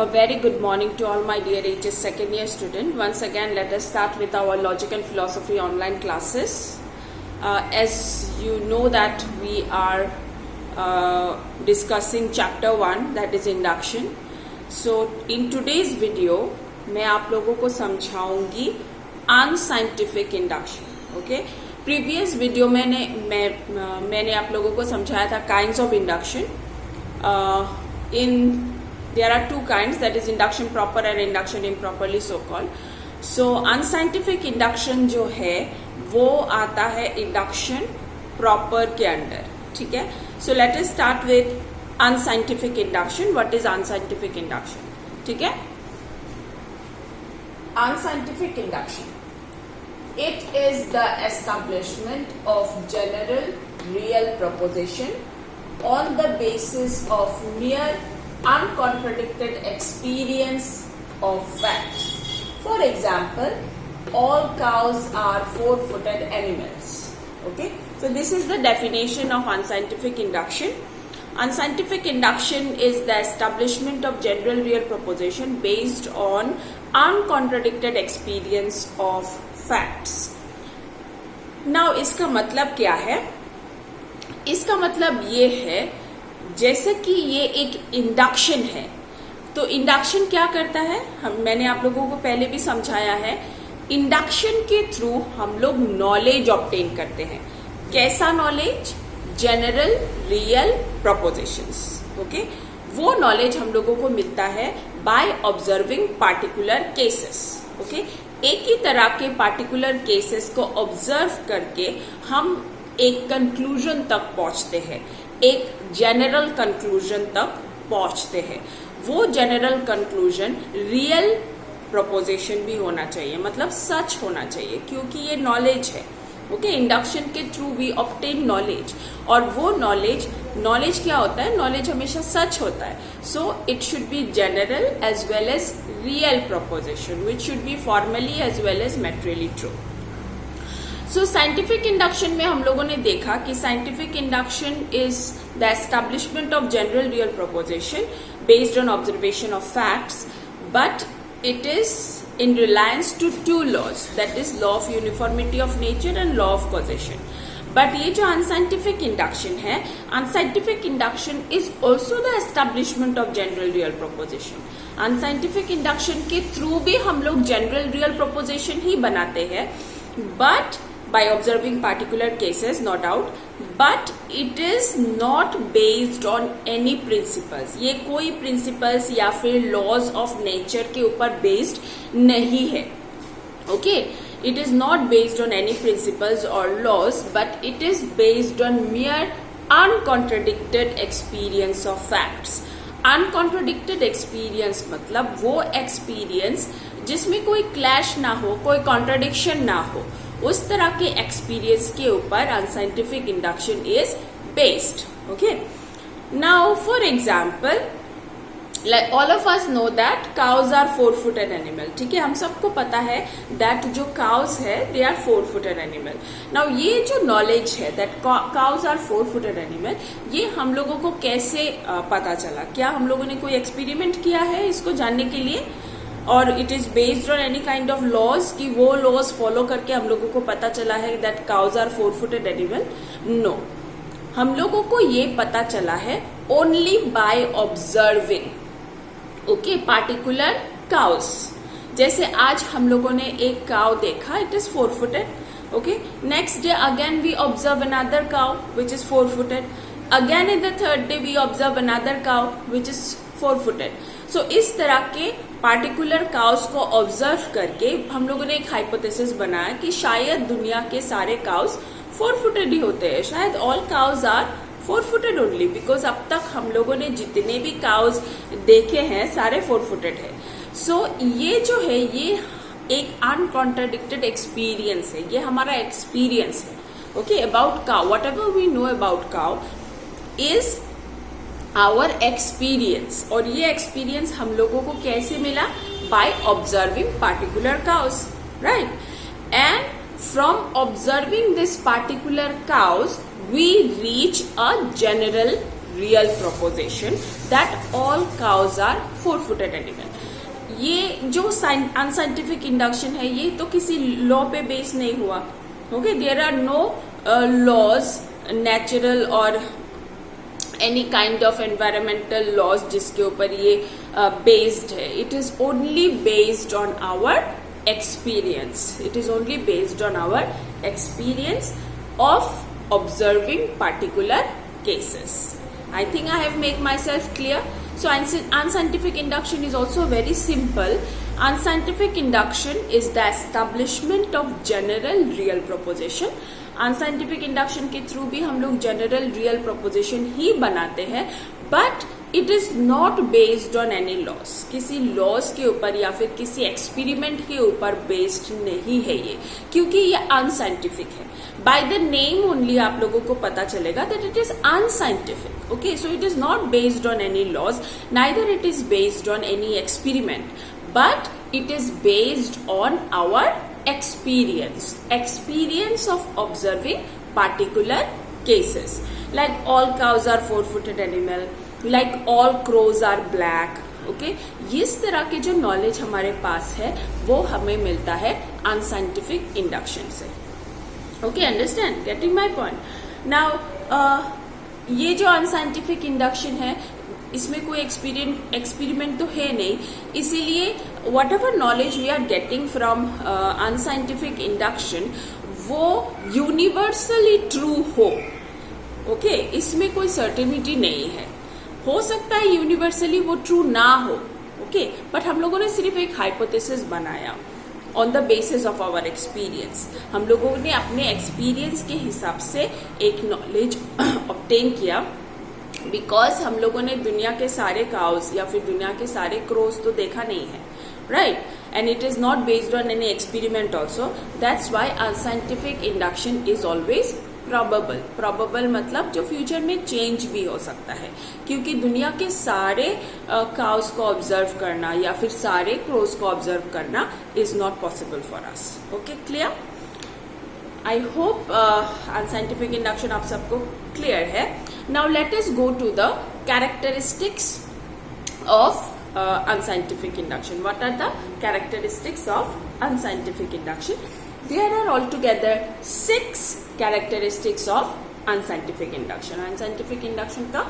A very good morning to all my dear HS second year student. Once again, let us start with our logic and philosophy online classes. As you know that we are discussing chapter 1, that is induction. So in today's video, मैं आप लोगों को समझाऊंगी unscientific induction. Okay? Previous video मैंने आप लोगों को समझाया था kinds of induction. There are two kinds, that is induction proper and induction improperly so called. So unscientific induction जो है वो आता है induction proper के अंडर, ठीक है. So let us start with unscientific induction. What is unscientific induction? ठीक है. Unscientific induction, it is the establishment of general real proposition on the basis of mere uncontradicted experience of facts. For example, all cows are four-footed animals. Okay, so this is the definition of unscientific induction. Unscientific induction is the establishment of general real proposition based on uncontradicted experience of facts. Now इसका मतलब क्या है? इसका मतलब ये है, जैसे कि ये एक इंडक्शन है, तो इंडक्शन क्या करता है, मैंने आप लोगों को पहले भी समझाया है. इंडक्शन के थ्रू हम लोग नॉलेज ऑब्टेन करते हैं. कैसा knowledge? General real propositions. Okay, वो नॉलेज हम लोगों को मिलता है bye observing particular cases. Okay, एक ही तरह के पार्टिकुलर केसेस को ऑब्जर्व करके हम एक कंक्लूजन तक पहुंचते हैं, एक जनरल कंक्लूजन तक पहुंचते हैं. वो जनरल कंक्लूजन रियल प्रोपोजिशन भी होना चाहिए, मतलब सच होना चाहिए, क्योंकि ये नॉलेज है. ओके, इंडक्शन के थ्रू वी ऑब्टेन नॉलेज, और वो नॉलेज क्या होता है? नॉलेज हमेशा सच होता है. So it should be general as well as real proposition, which should be formally as well as materially true. So scientific induction में हम लोगों ने देखा कि scientific induction is the establishment of general real proposition based on observation of facts, but it is in reliance to two laws, that is law of uniformity of nature and law of causation. But ये जो unscientific induction है, unscientific induction is also the establishment of general real proposition. unscientific induction के through भी हम लोग general real proposition ही बनाते हैं, but by observing particular cases, no doubt, but it is not based on any principles. ये कोई principles या फिर laws of nature के ऊपर based नहीं है. Okay, it is not based on any principles or laws, but it is based on mere uncontradicted experience of facts. Uncontradicted experience मतलब वो experience जिसमें कोई clash ना हो, कोई contradiction ना हो, उस तरह के एक्सपीरियंस के ऊपर unscientific induction is based. Okay, now for example, all of us know that cows are four-footed animal. ठीक है, हम सबको पता है दैट जो काउज है they are four-footed animal. Now ये जो नॉलेज है that cows are four-footed animal, ये हम लोगों को कैसे पता चला? क्या हम लोगों ने कोई एक्सपेरिमेंट किया है इसको जानने के लिए? और it is based on any kind of laws कि वो लॉज फॉलो करके हम लोगों को पता चला है that cows are four-footed animal? No, हम लोगों को ये पता चला है only by observing okay particular cows. जैसे आज हम लोगों ने एक काउ देखा, it is four-footed. Okay, next day again we observe another cow which is four-footed. Again in the third day we observe another cow which is four-footed. So इस तरह के पार्टिकुलर काउस को ऑब्जर्व करके हम लोगों ने एक हाइपोथेसिस बनाया कि शायद दुनिया के सारे काउस फोर-फुटेड ही होते हैं. शायद all cows are four-footed only, because अब तक हम लोगों ने जितने भी काउस देखे हैं सारे फोर-फुटेड है. सो ये जो है ये एक अनकॉन्ट्राडिक्टेड एक्सपीरियंस है, ये हमारा एक्सपीरियंस है. Okay, about cow, whatever we know about cow is our experience. और ये एक्सपीरियंस हम लोगों को कैसे मिला? By observing particular cows, right? And from observing this particular cows we reach a general real proposition that all cows are four-footed animal. ये जो unscientific induction है ये तो किसी लॉ पे बेस नहीं हुआ. Okay, there are no laws natural और any kind of environmental laws जिसके ऊपर ये बेस्ड है. It is only based on our experience. It is only based on our experience of observing particular cases. I think I have made myself clear. So unscientific induction is also very simple. Unscientific induction is the establishment of general real proposition. Unscientific induction के through भी हम लोग general real proposition ही बनाते हैं, but it is not based on any loss. किसी loss के ऊपर या फिर किसी एक्सपेरिमेंट के ऊपर बेस्ड नहीं है ये, क्योंकि ये अनसाइंटिफिक है. बाय द नेम ओनली आप लोगों को पता चलेगा that it is unscientific. Okay, so it is not based on any laws, neither it is based on any experiment, but it is based on our experience of observing particular cases. Like all cows are four-footed animal, like all crows are black. Okay, इस तरह के जो knowledge हमारे पास है वो हमें मिलता है अनसाइंटिफिक इंडक्शन से. Okay, understand, getting my point. Now ये जो अनसाइंटिफिक इंडक्शन है इसमें कोई एक्सपेरिमेंट तो है नहीं, इसीलिए whatever knowledge we are getting from unscientific induction वो यूनिवर्सली ट्रू हो. ओके, इसमें कोई सर्टेनिटी नहीं है. हो सकता है यूनिवर्सली वो ट्रू ना हो. ओके, बट हम लोगों ने सिर्फ एक हाइपोथेसिस बनाया on the basis of our experience. हम लोगों ने अपने एक्सपीरियंस के हिसाब से एक नॉलेज ऑब्टेन किया, बिकॉज हम लोगों ने दुनिया के सारे काउस या फिर दुनिया के सारे क्रोज तो देखा नहीं है, right? And it is not based on any experiment also. That's why unscientific induction is always probable मतलब जो फ्यूचर में चेंज भी हो सकता है, क्योंकि दुनिया के सारे काउस को ऑब्जर्व करना या फिर सारे क्रोज को ऑब्जर्व करना is not possible for us. Okay, clear? I hope unscientific induction आप सबको क्लियर है. Now let us go to the characteristics of unscientific induction. What are the characteristics of unscientific induction? There are altogether 6 characteristics of unscientific induction. Unscientific induction का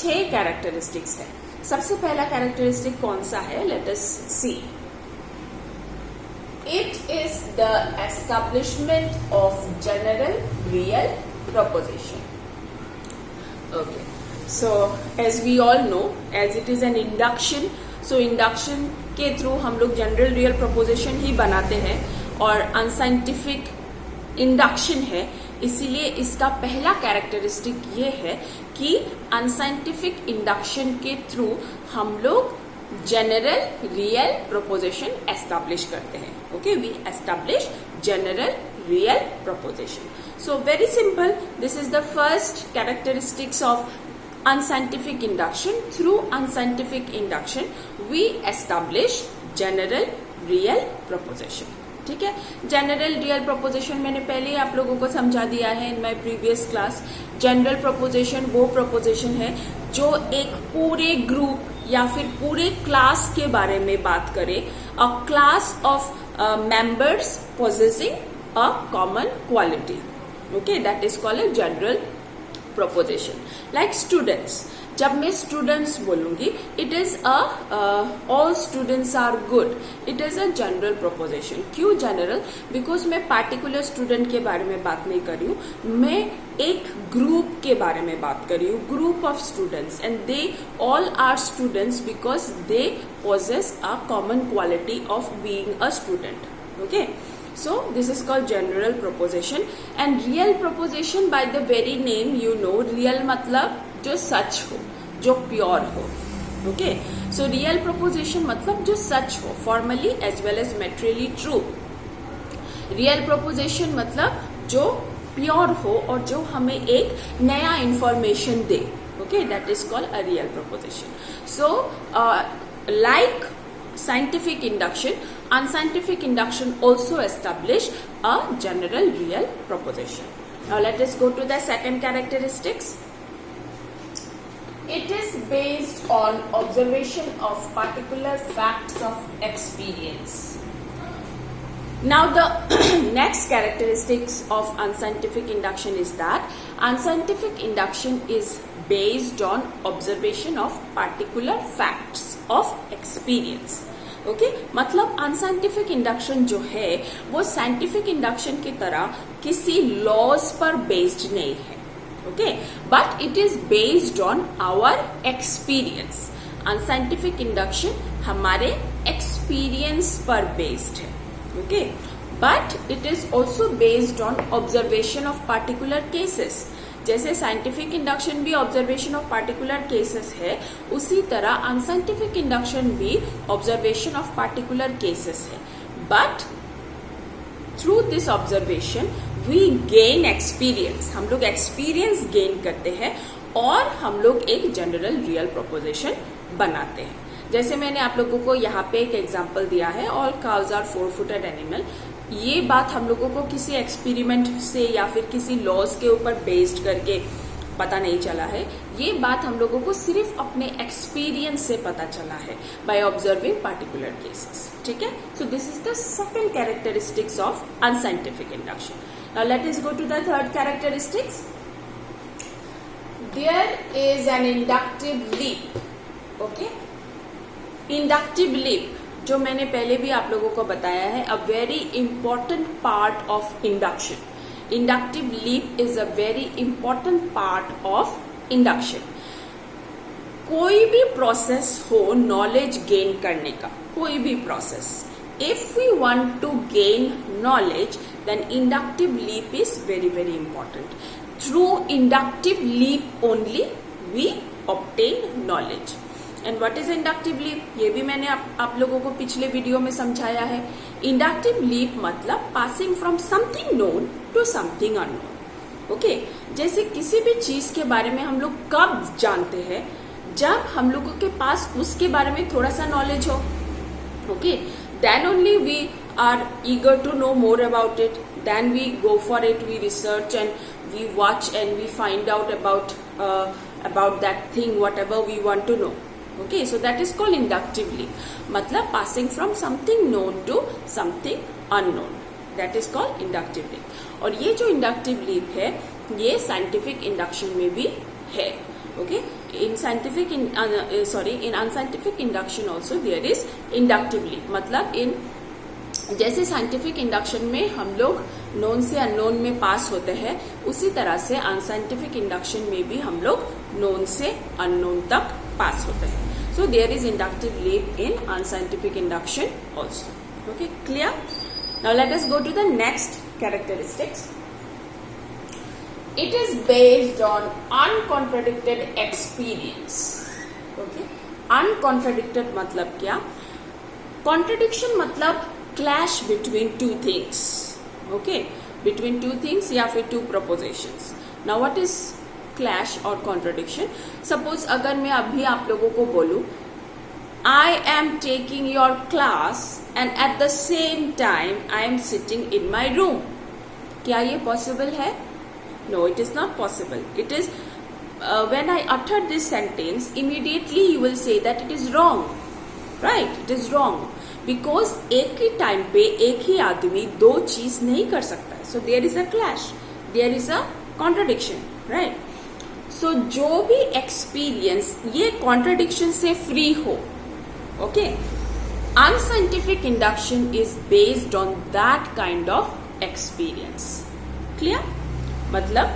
6 characteristics है. सबसे पहला characteristic कौन सा है? Let us see. It is the establishment of general real proposition. Okay. So as we all know, as it is an induction, so induction के through हम लोग जनरल रियल प्रोपोजिशन ही बनाते हैं और अनसाइंटिफिक इंडक्शन है, इसीलिए इसका पहला कैरेक्टरिस्टिक ये है कि अनसाइंटिफिक इंडक्शन के थ्रू हम लोग जनरल रियल प्रोपोजिशन एस्टैब्लिश करते हैं. Okay, we establish general real proposition. So very simple, this is the first characteristics of unscientific induction. Through unscientific induction we establish general real proposition. ठीक है, general real proposition मैंने पहले ही आप लोगों को समझा दिया है in my previous class. General proposition वो प्रोपोजिशन है जो एक पूरे ग्रुप या फिर पूरे क्लास के बारे में बात करे. अ class of members possessing a common quality. Okay, that is called a general proposition. Like students, जब मैं students बोलूंगी, it is all students are good. It is a general proposition. क्यों general? Because मैं particular student के बारे में बात नहीं कर रही हूँ, मैं एक group के बारे में बात कर रही हूँ, group of students, and they all are students because they possess a common quality of being a student. Okay. So this is called general proposition. And real proposition, by the very name you know, real मतलब जो सच हो, जो pure हो. Okay, so real proposition मतलब जो सच हो, formally as well as materially true. Real proposition मतलब जो प्योर हो और जो हमें एक नया information they. Okay, that is called a real proposition. So like scientific induction, unscientific induction also establish a general real proposition. Now let us go to the second characteristics. It is based on observation of particular facts of experience. Now the next characteristics of unscientific induction is that unscientific induction is based on observation of particular facts of experience. Okay मतलब unscientific induction जो है वो scientific induction की तरह किसी laws पर based नहीं है. Okay but it is based on our experience. Unscientific induction हमारे एक्सपीरियंस पर बेस्ड है. Okay but it is also based on observation of particular cases. जैसे साइंटिफिक इंडक्शन भी ऑब्जर्वेशन ऑफ पार्टिकुलर केसेस है, उसी तरह अनसाइंटिफिक इंडक्शन भी observation of particular cases है. But through this observation we gain experience. हम लोग एक्सपीरियंस गेन करते हैं और हम लोग एक जनरल रियल प्रोपोजिशन बनाते हैं. जैसे मैंने आप लोगों को यहाँ पे एक एग्जाम्पल दिया है, all cows are 4-footed animal. ये बात हम लोगों को किसी एक्सपेरिमेंट से या फिर किसी लॉज के ऊपर बेस्ड करके पता नहीं चला है. ये बात हम लोगों को सिर्फ अपने एक्सपीरियंस से पता चला है बाय ऑब्जर्विंग पार्टिकुलर केसेस. ठीक है. So this is the second characteristics of unscientific induction. Now let us go to the third characteristics. There is an inductive leap. Okay inductive leap जो मैंने पहले भी आप लोगों को बताया है, a very important part of induction. Inductive leap is a very important part of induction. कोई भी प्रोसेस हो नॉलेज गेन करने का, कोई भी process, if we want to gain knowledge then inductive leap is very very important. Through inductive leap only we obtain knowledge. And what is inductive leap? ये भी मैंने आप लोगों को पिछले वीडियो में समझाया है. इंडक्टिव लीप मतलब passing from something known to something unknown. Okay जैसे किसी भी चीज के बारे में हम लोग कब जानते हैं? जब हम लोगों के पास उसके बारे में थोड़ा सा नॉलेज हो. Okay then only we are eager to know more about it. Then we go for it, we research and we watch and we find out about that thing whatever we want to know. Okay, so that is called inductive leap. मतलब passing from something known to something unknown. That is called inductive leap. और ये जो inductive leap है, ये scientific induction में भी है. Okay, in unscientific induction also there is inductive leap. मतलब जैसे साइंटिफिक इंडक्शन में हम लोग नोन से अननोन में पास होते हैं, उसी तरह से अनसाइंटिफिक इंडक्शन में भी हम लोग नोन से अननोन तक पास होते हैं. So there is inductive leap in unscientific induction also. Okay, clear? Now let us go to the next characteristics. It is based on uncontradicted experience. Okay, uncontradicted मतलब क्या? Contradiction मतलब clash between two things. Okay, between two things या फिर two propositions. Now what is clash और contradiction? Suppose अगर मैं अभी आप लोगों को बोलूं I am taking your class and at the same time I am sitting in my room. क्या ये पॉसिबल है? No, it is not possible. It is when I utter this sentence immediately you will say that it is wrong. Right, it is wrong because एक ही time पे एक ही आदमी दो चीज नहीं कर सकता है. So there is a clash, there is a contradiction. Right. So जो भी एक्सपीरियंस ये कॉन्ट्रडिक्शन से फ्री हो, okay, unscientific induction is based on that kind of experience. Clear? मतलब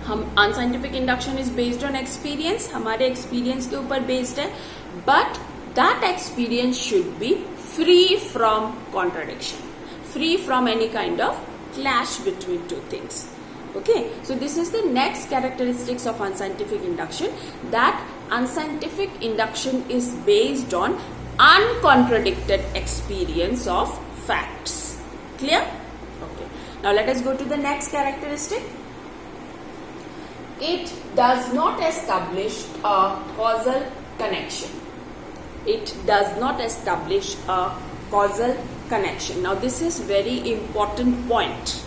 हम unscientific induction is based on experience, हमारे experience के ऊपर बेस्ड है, but that experience should be free from contradiction, free from any kind of clash between two things. Okay, so this is the next characteristics of unscientific induction, that unscientific induction is based on uncontradicted experience of facts. Clear? Okay, now let us go to the next characteristic. It does not establish a causal connection. It does not establish a causal connection. Now this is very important point.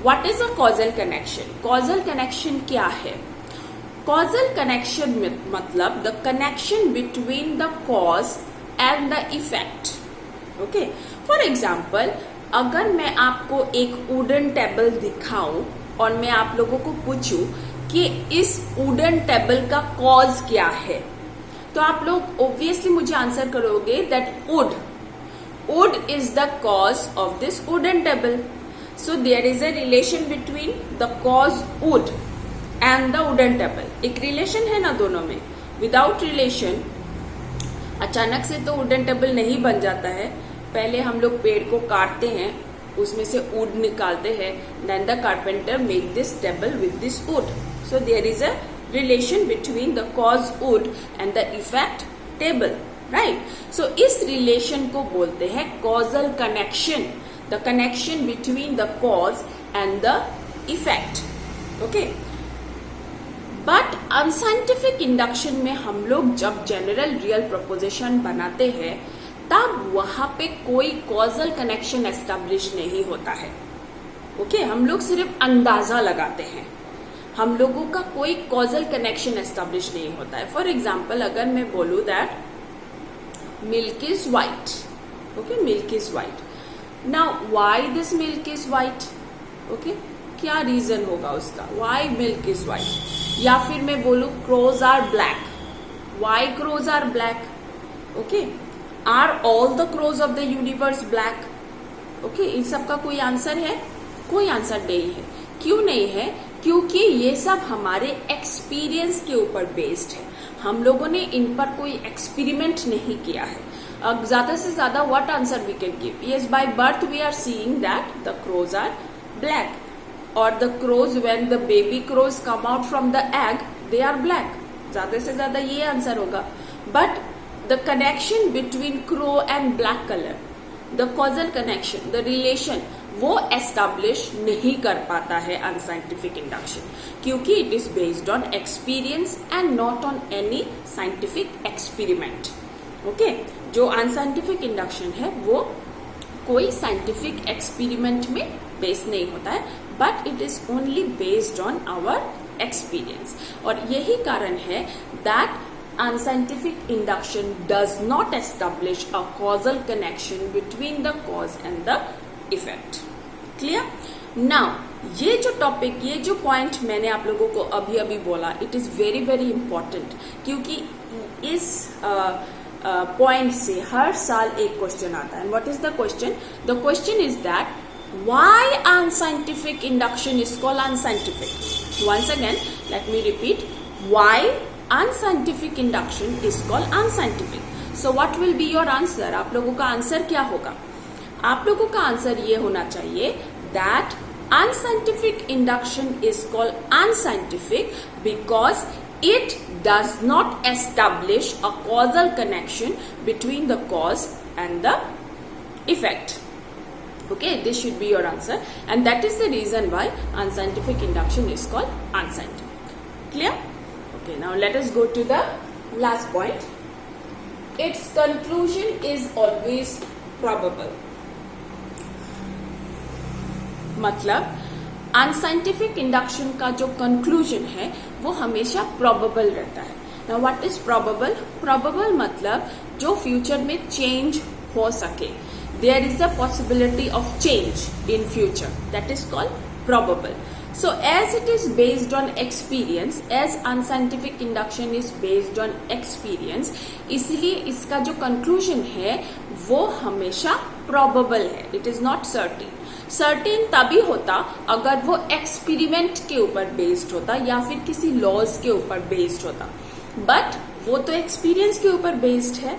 What is a causal connection? Causal connection क्या है? Causal connection मतलब the connection between the cause and the effect. Okay, for example अगर मैं आपको एक wooden table दिखाऊं और मैं आप लोगों को पूछूं कि इस वुडन टेबल का कॉज क्या है, तो आप लोग ऑब्वियसली मुझे आंसर करोगे that wood is the cause of this wooden table. So there is a relation between the cause wood and the wooden table. एक रिलेशन है ना दोनों में. विदाउट रिलेशन अचानक से तो वुडन टेबल नहीं बन जाता है. पहले हम लोग पेड़ को काटते हैं, उसमें से वुड निकालते हैं, then the carpenter make this table with this wood. So there is a relation between the cause wood and the effect table. Right, so इस रिलेशन को बोलते हैं causal connection, the connection between the cause and the effect. Okay, but unscientific induction में हम लोग जब general real proposition बनाते हैं तब वहां पे कोई कॉजल कनेक्शन एस्टेब्लिश नहीं होता है. ओके, हम लोग सिर्फ अंदाजा लगाते हैं, हम लोगों का कोई कॉजल कनेक्शन एस्टेब्लिश नहीं होता है. फॉर एग्जाम्पल अगर मैं बोलूं that milk is white. Okay, milk is white. Now why this milk is white? Okay, क्या रीजन होगा उसका? Why milk is white? या फिर मैं बोलूं crows are black. Why crows are black? Okay, are all the crows of the universe black? Okay, इन सब का कोई आंसर है? कोई आंसर नहीं है. क्यों नहीं है? क्योंकि ये सब हमारे एक्सपीरियंस के ऊपर बेस्ड है. हम लोगों ने इन पर कोई एक्सपेरिमेंट नहीं किया है. ज्यादा से ज्यादा what answer we can give? Yes, by birth we are seeing that the crows are black, और the crows when the baby crows come out from the egg they are black. ज्यादा से ज्यादा ये आंसर होगा. But the connection between crow and black colour, the causal connection, the relation, वो establish नहीं कर पाता है अनसाइंटिफिक इंडक्शन, क्योंकि it is based on experience and not on any scientific experiment. Okay, जो अनसाइंटिफिक इंडक्शन है वो कोई साइंटिफिक एक्सपेरिमेंट में बेस्ड नहीं होता है, but it is only based on our experience. और यही कारण है that unscientific induction does not establish a causal connection between the cause and the effect. Clear? Now, ये जो टॉपिक, ये जो पॉइंट मैंने आप लोगों को अभी अभी बोला, it is very very important, क्योंकि इस पॉइंट से हर साल एक क्वेश्चन आता है. What is the question? The question is that why unscientific induction is called unscientific. Once again, let me repeat, why unscientific induction is called unscientific. So what will be your answer? आप लोगों का answer क्या होगा? आप लोगों का answer ये होना चाहिए that unscientific induction is called unscientific because it does not establish a causal connection between the cause and the effect. Okay, this should be your answer, and that is the reason why unscientific induction is called unscientific. Clear? Okay, now let us go to the last point. Its conclusion is always probable. मतलब unscientific induction का जो conclusion है वो हमेशा probable रहता है. Now what is probable? Probable मतलब जो फ्यूचर में चेंज हो सके. There is a possibility of change in future, that is called probable. So as it is based on experience, as unscientific induction is based on experience, इसलिए इसका जो conclusion है वो हमेशा probable है. It is not certain. Certain तभी होता अगर वो experiment के ऊपर based होता या फिर किसी laws के ऊपर based होता. But वो तो experience के ऊपर based है,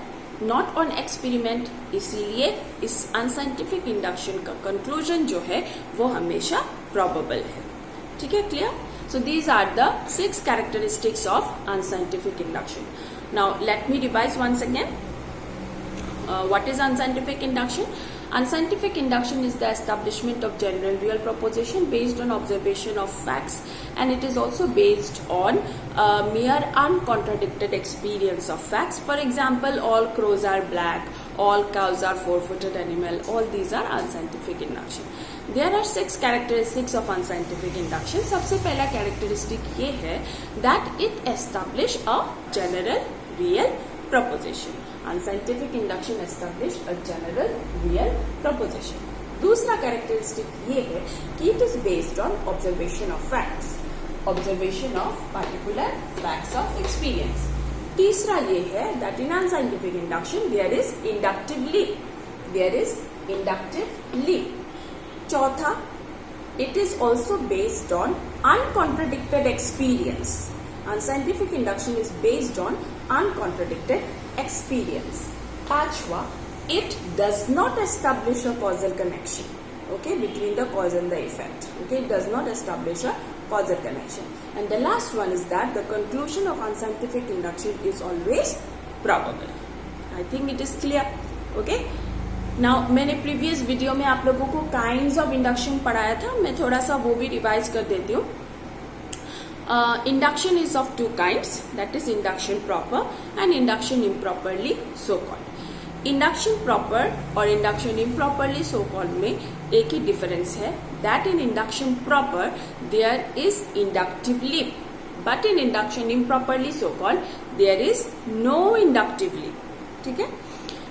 not on experiment. इसीलिए इस unscientific induction का conclusion जो है वो हमेशा probable है. ठीक है, clear? So these are the 6 characteristics of unscientific induction. Now let me revise once again. What is unscientific induction? Unscientific induction is the establishment of general real proposition based on observation of facts, and it is also based on mere uncontradicted experience of facts. For example, all crows are black, all cows are four-footed animal. All these are unscientific induction. There are 6 characteristics of unscientific induction. सबसे पहला characteristic ये है that it establish a general real proposition. Unscientific induction establish a general real proposition. दूसरा characteristic ये है कि it is based on observation of facts, observation of particular facts of experience. तीसरा ये है that in unscientific induction there is inductive leap. There is inductive leap. चौथा, it is also based on uncontradicted experience. Unscientific induction is based on uncontradicted experience. पांचवा, it does not establish a causal connection, okay, between the cause and the effect. Okay, it does not establish a causal connection. And the last one is that the conclusion of unscientific induction is always probable. I think it is clear. Okay. Now, मैंने previous video में आप लोगों को kinds of induction पढ़ाया था. मैं थोड़ा सा वो भी revise कर देती हूँ. Induction is of 2 kinds, that is induction proper and induction improperly so called. Induction proper और induction improperly so called में एक ही difference है, that in induction proper there is inductive leap, but in induction improperly so called there is no inductive leap. ठीक है?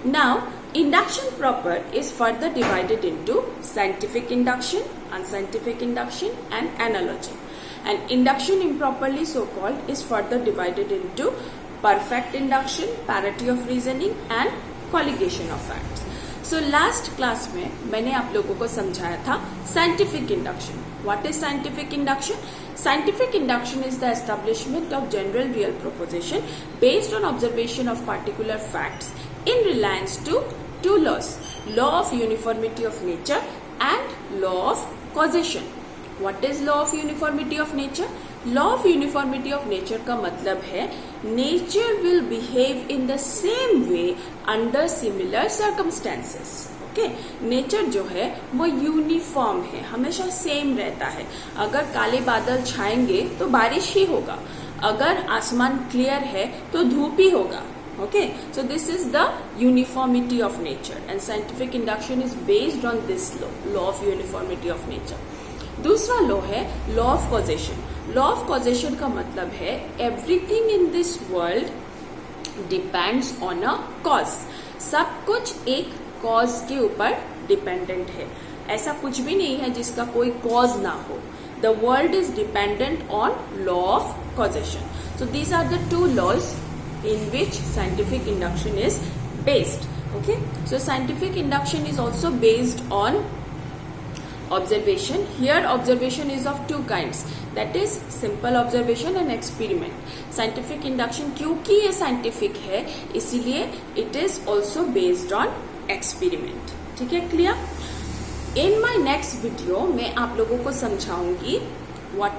Now, induction proper is further divided into scientific induction, unscientific induction and analogy. And induction improperly so called is further divided into perfect induction, parity of reasoning and colligation of facts. So last class में मैंने आप लोगों को समझाया था scientific induction. What is scientific induction? Scientific induction is the establishment of general real proposition based on observation of particular facts in reliance to 2 laws: law of uniformity of nature and law of causation. What is law of uniformity of nature? Law of uniformity of nature का मतलब है nature will behave in the same way under similar circumstances. Okay? Nature जो है वो uniform है, हमेशा same रहता है. अगर काले बादल छाएंगे तो बारिश ही होगा, अगर आसमान क्लियर है तो धूप ही होगा. Okay, so this is the uniformity of nature, and scientific induction is based on this law of uniformity of nature. दूसरा लॉ है law of causation. Law of causation का मतलब है everything in this world depends on a cause. सब कुछ एक cause के ऊपर डिपेंडेंट है. ऐसा कुछ भी नहीं है जिसका कोई कॉज ना हो. The world is dependent on law of causation. So these are the 2 laws in which scientific induction is based. Okay, so scientific induction is also based on observation. Here observation is of 2 kinds, that is simple observation and experiment. Scientific induction क्योंकि ये scientific है इसीलिए it is also based on experiment. ठीक है, clear? In my next video मैं आप लोगों को समझाऊंगी what